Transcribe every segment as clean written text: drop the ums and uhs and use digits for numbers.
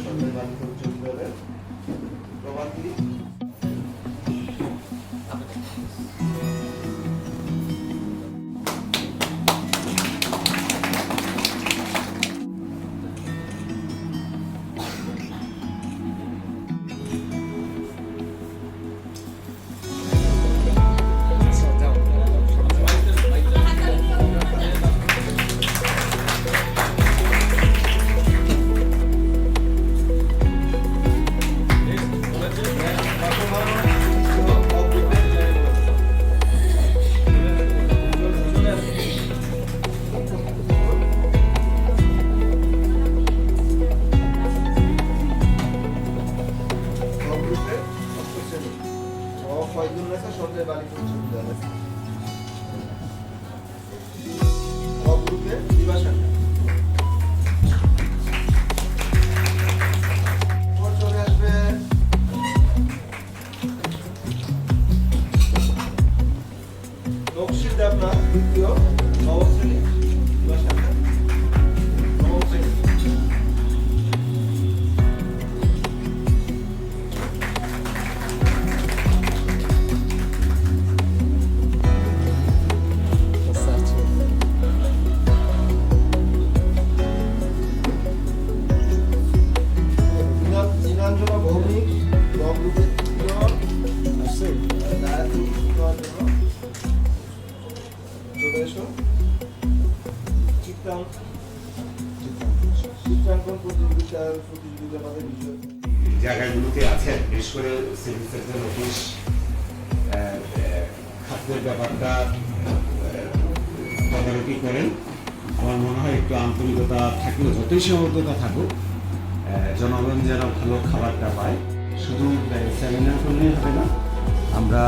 সরকারি বাণিজ্য উচ্চ বিদ্যালয়ের প্রভাতী সরকারি বাণিজ্য উচ্চ বিদ্যালয় গ্রুপে দিবাসান চলে আসবে নকশির দেবনা দ্বিতীয় নবম শ্রেণী দিবাসান নবম শ্রেণী জায়গাগুলোতে আছেন, বিশেষ করে সিভিল সার্জন অফিস খাদ্যের ব্যাপারটা তদারকি করেন। আমার মনে হয় একটু আন্তরিকতা থাকলেও, যতই সীমাবদ্ধতা থাকুক, জনগণ যেন ভালো খাবারটা পায়। শুধু সেমিনার করলেই হবে না, আমরা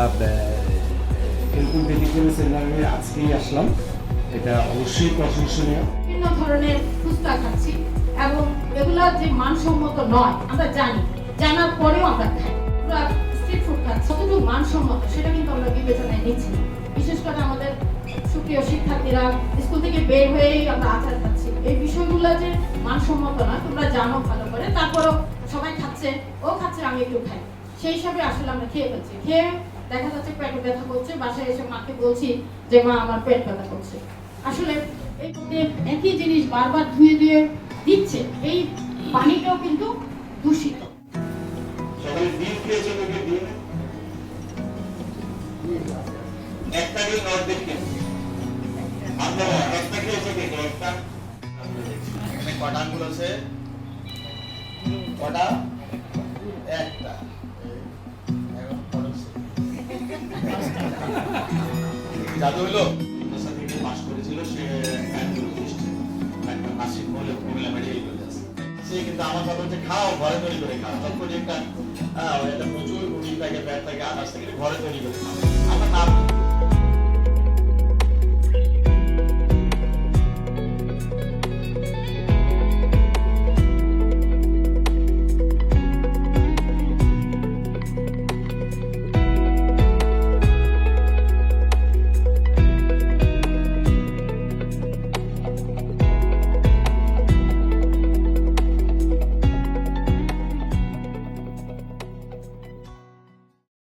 এরকম ব্যতিক্রমী সেমিনারে আজকেই আসলাম, এটা অবশ্যই প্রশংসনীয়। বিভিন্ন ধরনের ফুচকা খাচ্ছি এবং এগুলা যে মানসম্মত নয় আমরা জানি, জানার পরেও আমরা খাই। আমরা স্ট্রিট ফুড খাচ্ছি, কতটুকু মানসম্মত সেটা কিন্তু আমরা বিবেচনায় নিচ্ছি না। বিশেষ করে আমাদের সুপ্রিয় শিক্ষার্থীরা স্কুল থেকে বের হয়েই আমরা আচার খাচ্ছি, এই বিষয়গুলো যে মানসম্মত না তোমরা জানো ভালো করে, তারপরও সবাই খাচ্ছে, ও খাচ্ছে, আমি একটু খাই, সেই হিসাবে আসলে আমরা খেয়ে ফেলছি। খেয়ে দেখা যাচ্ছে পেট ব্যথা করছে, বাসায় এসে মাকে বলছি যে মা আমার পেট ব্যথা করছে। আসলে এই একই জিনিস বারবার ধুয়ে ধুয়ে দিচ্ছে, এই পানিটাও কিন্তু দূষিত। কটা আঙ্গুল আছে? কটা? একটা। জাদু হলো পাস করেছিল, সে মাসিক বলে কুমিল্লা মেডিকেল কলেজ। সে কিন্তু আমার কথা হচ্ছে খাও, ঘরে তৈরি করে খাও। তখন একটা প্রচুর রুটি থাকে, ব্যাট থাকে, আনাজ থাকে, ঘরে তৈরি করে খাও। আমার নাম